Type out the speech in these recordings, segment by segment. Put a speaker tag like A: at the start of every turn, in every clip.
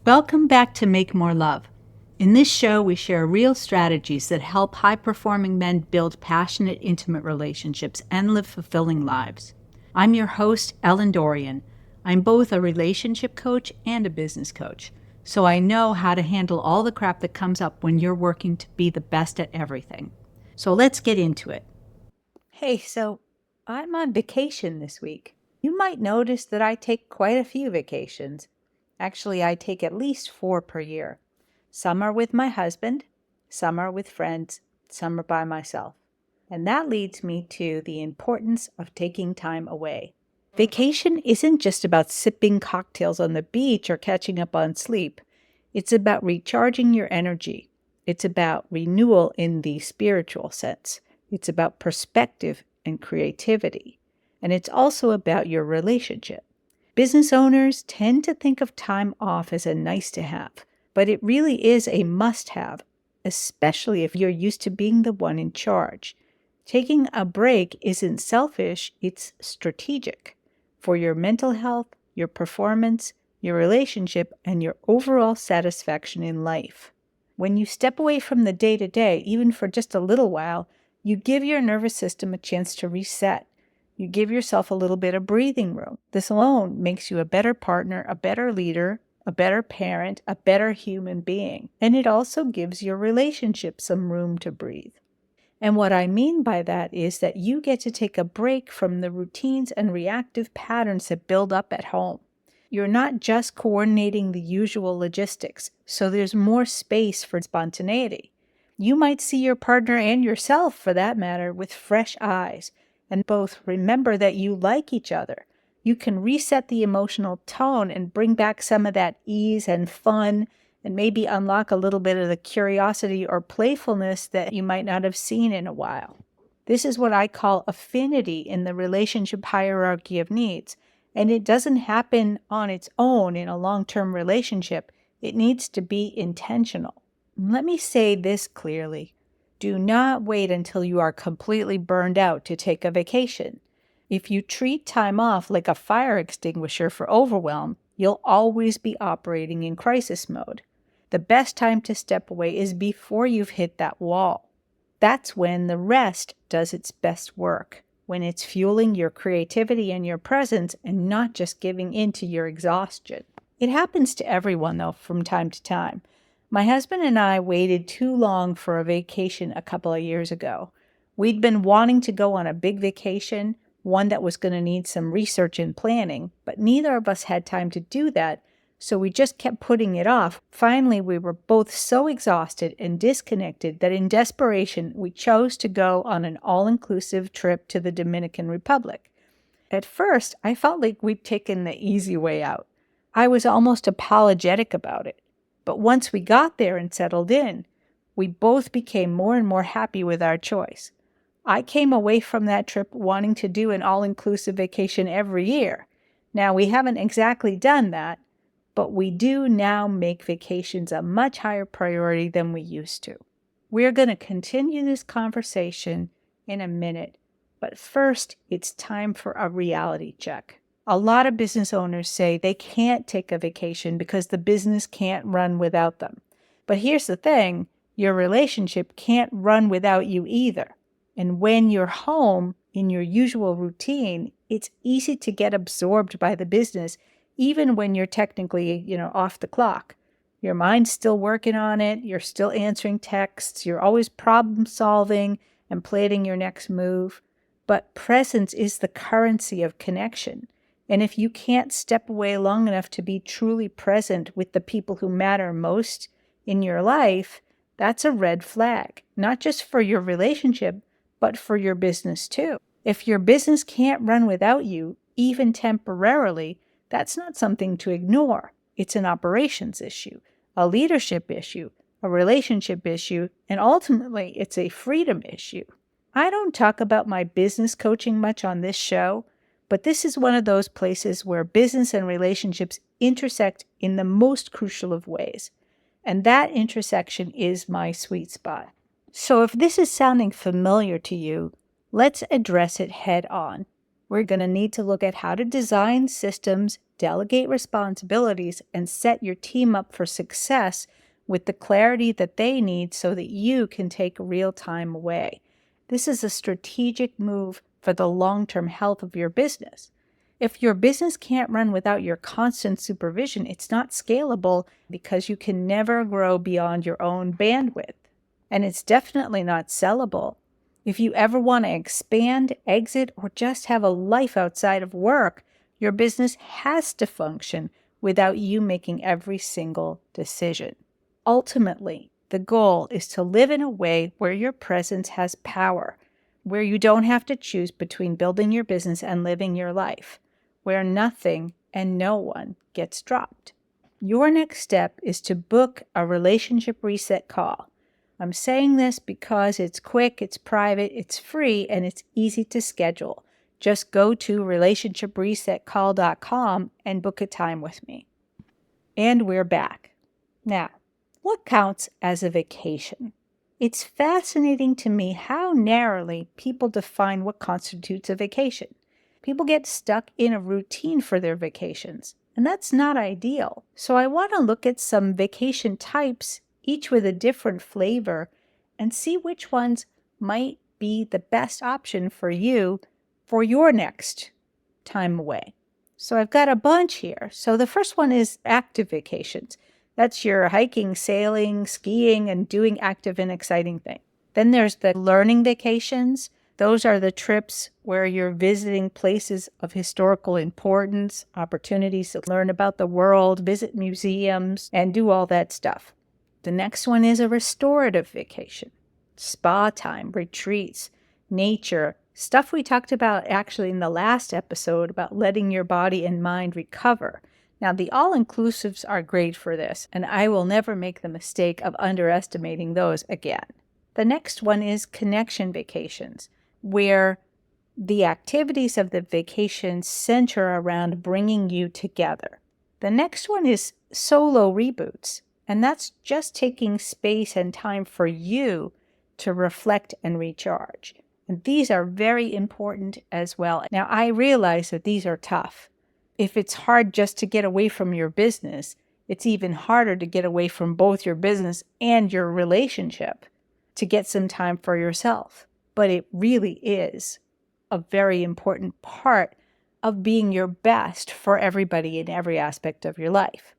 A: Welcome back to Make More Love. In this show, we share real strategies that help high-performing men build passionate, intimate relationships and live fulfilling lives. I'm your host, Ellen Dorian. I'm both a relationship coach and a business coach, so I know how to handle all the crap that comes up when you're working to be the best at everything. So let's get into it. Hey, so I'm on vacation this week. You might notice that I take quite a few vacations. Actually, I take at least 4 per year. Some are with my husband, some are with friends, some are by myself. And that leads me to the importance of taking time away. Vacation isn't just about sipping cocktails on the beach or catching up on sleep. It's about recharging your energy. It's about renewal in the spiritual sense. It's about perspective and creativity. And it's also about your relationship. Business owners tend to think of time off as a nice to have, but it really is a must have, especially if you're used to being the one in charge. Taking a break isn't selfish, it's strategic for your mental health, your performance, your relationship, and your overall satisfaction in life. When you step away from the day-to-day, even for just a little while, you give your nervous system a chance to reset. You give yourself a little bit of breathing room. This alone makes you a better partner, a better leader, a better parent, a better human being. And it also gives your relationship some room to breathe. And what I mean by that is that you get to take a break from the routines and reactive patterns that build up at home. You're not just coordinating the usual logistics, so there's more space for spontaneity. You might see your partner and yourself, for that matter, with fresh eyes, and both remember that you like each other. You can reset the emotional tone and bring back some of that ease and fun, and maybe unlock a little bit of the curiosity or playfulness that you might not have seen in a while. This is what I call affinity in the relationship hierarchy of needs, and it doesn't happen on its own in a long-term relationship. It needs to be intentional. Let me say this clearly. Do not wait until you are completely burned out to take a vacation. If you treat time off like a fire extinguisher for overwhelm, you'll always be operating in crisis mode. The best time to step away is before you've hit that wall. That's when the rest does its best work, when it's fueling your creativity and your presence and not just giving in to your exhaustion. It happens to everyone, though, from time to time. My husband and I waited too long for a vacation a couple of years ago. We'd been wanting to go on a big vacation, one that was going to need some research and planning, but neither of us had time to do that, so we just kept putting it off. Finally, we were both so exhausted and disconnected that in desperation, we chose to go on an all-inclusive trip to the Dominican Republic. At first, I felt like we'd taken the easy way out. I was almost apologetic about it. But once we got there and settled in, we both became more and more happy with our choice. I came away from that trip wanting to do an all-inclusive vacation every year. Now, we haven't exactly done that, but we do now make vacations a much higher priority than we used to. We're going to continue this conversation in a minute, but first, it's time for a reality check. A lot of business owners say they can't take a vacation because the business can't run without them. But here's the thing, your relationship can't run without you either. And when you're home in your usual routine, it's easy to get absorbed by the business, even when you're technically, off the clock. Your mind's still working on it, you're still answering texts, you're always problem solving and planning your next move. But presence is the currency of connection. And if you can't step away long enough to be truly present with the people who matter most in your life, that's a red flag, not just for your relationship, but for your business too. If your business can't run without you, even temporarily, that's not something to ignore. It's an operations issue, a leadership issue, a relationship issue, and ultimately it's a freedom issue. I don't talk about my business coaching much on this show, but this is one of those places where business and relationships intersect in the most crucial of ways. And that intersection is my sweet spot. So if this is sounding familiar to you, let's address it head on. We're going to need to look at how to design systems, delegate responsibilities, and set your team up for success with the clarity that they need so that you can take real time away. This is a strategic move for the long-term health of your business. If your business can't run without your constant supervision, it's not scalable because you can never grow beyond your own bandwidth. And it's definitely not sellable. If you ever want to expand, exit, or just have a life outside of work, your business has to function without you making every single decision. Ultimately, the goal is to live in a way where your presence has power, where you don't have to choose between building your business and living your life, where nothing and no one gets dropped. Your next step is to book a relationship reset call. I'm saying this because it's quick, it's private, it's free, and it's easy to schedule. Just go to relationshipresetcall.com and book a time with me. And we're back. Now, what counts as a vacation? It's fascinating to me how narrowly people define what constitutes a vacation. People get stuck in a routine for their vacations, and that's not ideal. So I want to look at some vacation types, each with a different flavor, and see which ones might be the best option for you for your next time away. So I've got a bunch here. So the first one is active vacations. That's your hiking, sailing, skiing, and doing active and exciting things. Then there's the learning vacations. Those are the trips where you're visiting places of historical importance, opportunities to learn about the world, visit museums, and do all that stuff. The next one is a restorative vacation. Spa time, retreats, nature, stuff we talked about actually in the last episode about letting your body and mind recover. Now, the all-inclusives are great for this, and I will never make the mistake of underestimating those again. The next one is connection vacations, where the activities of the vacation center around bringing you together. The next one is solo reboots, and that's just taking space and time for you to reflect and recharge. And these are very important as well. Now, I realize that these are tough. If it's hard just to get away from your business, it's even harder to get away from both your business and your relationship to get some time for yourself. But it really is a very important part of being your best for everybody in every aspect of your life.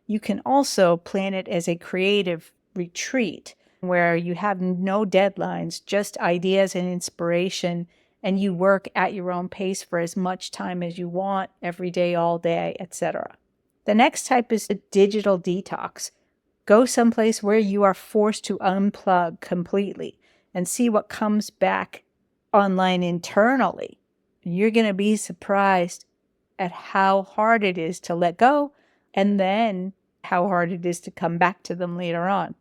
A: You can also plan it as a creative retreat where you have no deadlines, just ideas and inspiration, and you work at your own pace for as much time as you want, every day, all day, etc. The next type is a digital detox. Go someplace where you are forced to unplug completely and see what comes back online internally. You're going to be surprised at how hard it is to let go and then how hard it is to come back to them later on.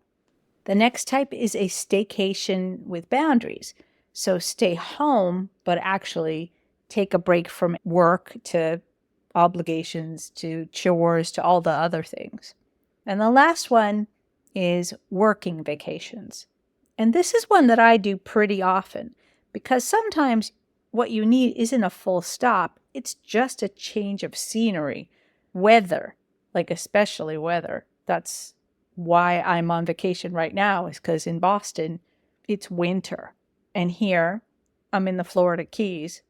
A: The next type is a staycation with boundaries. So stay home, but actually take a break from work to obligations to chores to all the other things. And the last one is working vacations. And this is one that I do pretty often because sometimes what you need isn't a full stop. It's just a change of scenery, weather, like especially weather. That's why I'm on vacation right now, is because in Boston, it's winter. And here, I'm in the Florida Keys,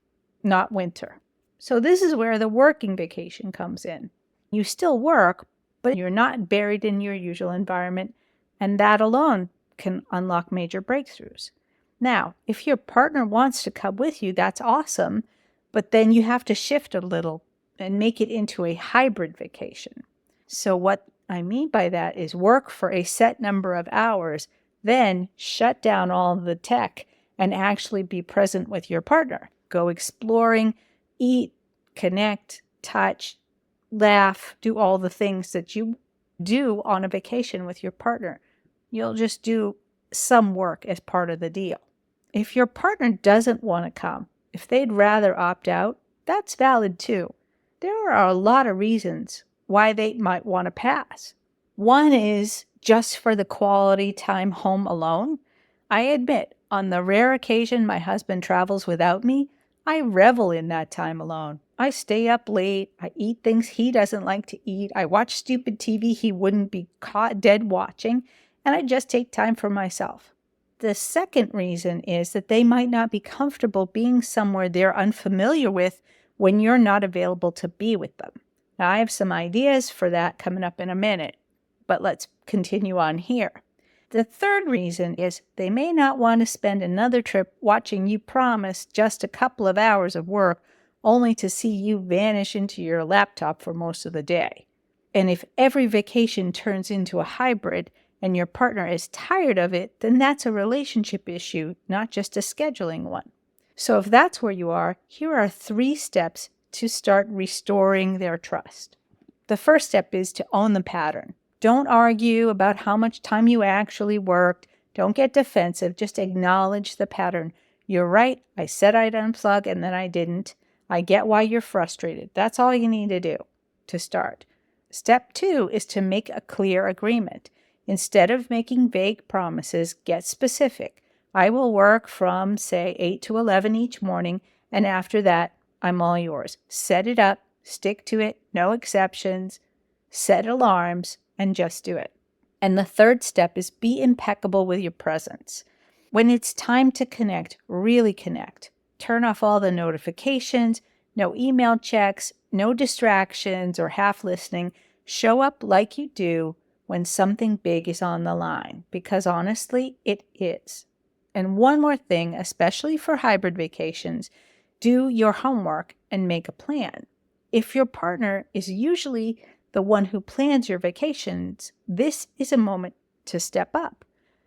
A: not winter. So this is where the working vacation comes in. You still work, but you're not buried in your usual environment, and that alone can unlock major breakthroughs. Now, if your partner wants to come with you, that's awesome, but then you have to shift a little and make it into a hybrid vacation. So what I mean by that is work for a set number of hours, then shut down all the tech and actually be present with your partner. Go exploring, eat, connect, touch, laugh, do all the things that you do on a vacation with your partner. You'll just do some work as part of the deal. If your partner doesn't want to come, if they'd rather opt out, that's valid too. There are a lot of reasons why they might want to pass. One is just for the quality time home alone. I admit, on the rare occasion my husband travels without me, I revel in that time alone. I stay up late. I eat things he doesn't like to eat. I watch stupid TV he wouldn't be caught dead watching. And I just take time for myself. The second reason is that they might not be comfortable being somewhere they're unfamiliar with when you're not available to be with them. Now, I have some ideas for that coming up in a minute, but let's continue on here. The third reason is they may not want to spend another trip watching you promise just a couple of hours of work only to see you vanish into your laptop for most of the day. And if every vacation turns into a hybrid and your partner is tired of it, then that's a relationship issue, not just a scheduling one. So if that's where you are, here are 3 steps to start restoring their trust. The first step is to own the pattern. Don't argue about how much time you actually worked. Don't get defensive. Just acknowledge the pattern. You're right. I said I'd unplug and then I didn't. I get why you're frustrated. That's all you need to do to start. Step 2 is to make a clear agreement. Instead of making vague promises, get specific. I will work from, say, 8 to 11 each morning, and after that, I'm all yours. Set it up, stick to it, no exceptions, set alarms, and just do it. And the third step is be impeccable with your presence. When it's time to connect, really connect. Turn off all the notifications, no email checks, no distractions or half listening. Show up like you do when something big is on the line, because honestly, it is. And one more thing, especially for hybrid vacations, do your homework and make a plan. If your partner is usually the one who plans your vacations, this is a moment to step up,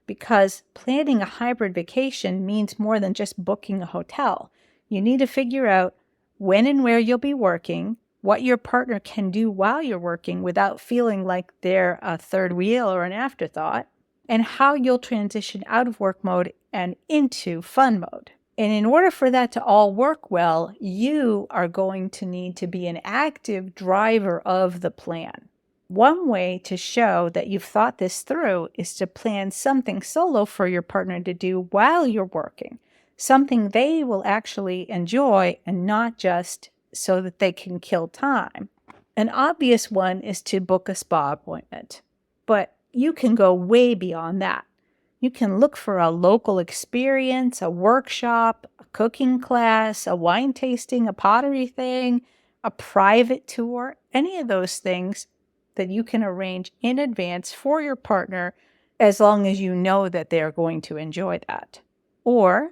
A: because planning a hybrid vacation means more than just booking a hotel. You need to figure out when and where you'll be working, what your partner can do while you're working without feeling like they're a third wheel or an afterthought, and how you'll transition out of work mode and into fun mode. And in order for that to all work well, you are going to need to be an active driver of the plan. One way to show that you've thought this through is to plan something solo for your partner to do while you're working, something they will actually enjoy and not just so that they can kill time. An obvious one is to book a spa appointment, but you can go way beyond that. You can look for a local experience, a workshop, a cooking class, a wine tasting, a pottery thing, a private tour, any of those things that you can arrange in advance for your partner, as long as you know that they're going to enjoy that. Or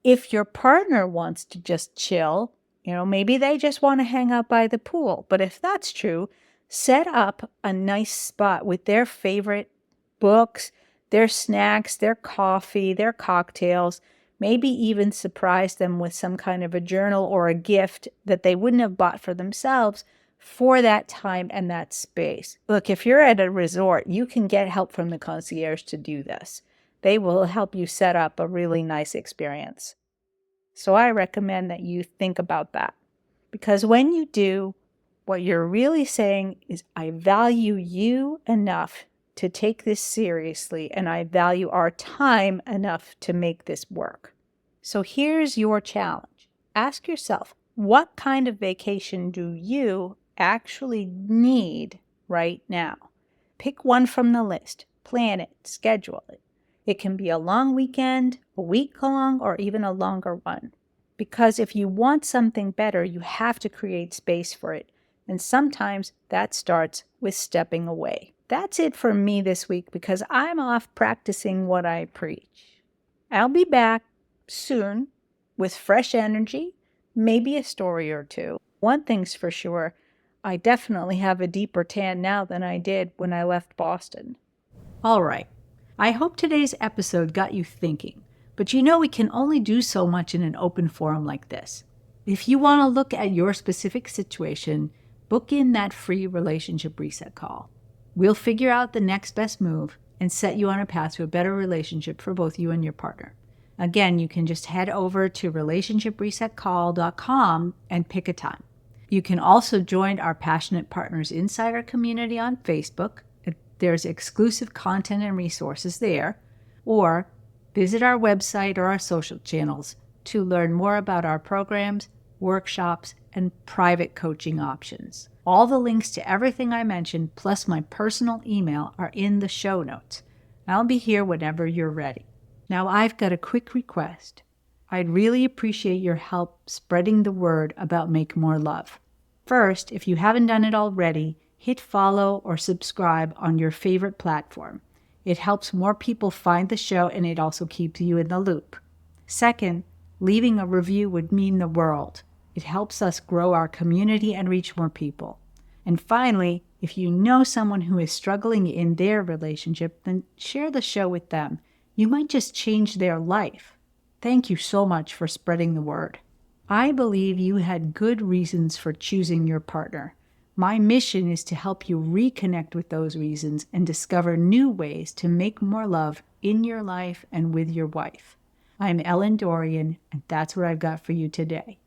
A: if your partner wants to just chill, maybe they just want to hang out by the pool. But if that's true, set up a nice spot with their favorite books, their snacks, their coffee, their cocktails, maybe even surprise them with some kind of a journal or a gift that they wouldn't have bought for themselves for that time and that space. Look, if you're at a resort, you can get help from the concierge to do this. They will help you set up a really nice experience. So I recommend that you think about that, because when you do, what you're really saying is, I value you enough to take this seriously, and I value our time enough to make this work. So here's your challenge. Ask yourself, what kind of vacation do you actually need right now? Pick one from the list, plan it, schedule it. It can be a long weekend, a week long, or even a longer one. Because if you want something better, you have to create space for it. And sometimes that starts with stepping away. That's it for me this week, because I'm off practicing what I preach. I'll be back soon with fresh energy, maybe a story or two. One thing's for sure, I definitely have a deeper tan now than I did when I left Boston. All right. I hope today's episode got you thinking, but we can only do so much in an open forum like this. If you want to look at your specific situation, book in that free relationship reset call. We'll figure out the next best move and set you on a path to a better relationship for both you and your partner. Again, you can just head over to relationshipresetcall.com and pick a time. You can also join our Passionate Partners Insider community on Facebook. There's exclusive content and resources there. Or visit our website or our social channels to learn more about our programs, workshops, and private coaching options. All the links to everything I mentioned, plus my personal email, are in the show notes. I'll be here whenever you're ready. Now, I've got a quick request. I'd really appreciate your help spreading the word about Make More Love. First, if you haven't done it already, hit follow or subscribe on your favorite platform. It helps more people find the show, and it also keeps you in the loop. Second, leaving a review would mean the world. It helps us grow our community and reach more people. And finally, if you know someone who is struggling in their relationship, then share the show with them. You might just change their life. Thank you so much for spreading the word. I believe you had good reasons for choosing your partner. My mission is to help you reconnect with those reasons and discover new ways to make more love in your life and with your wife. I'm Ellen Dorian, and that's what I've got for you today.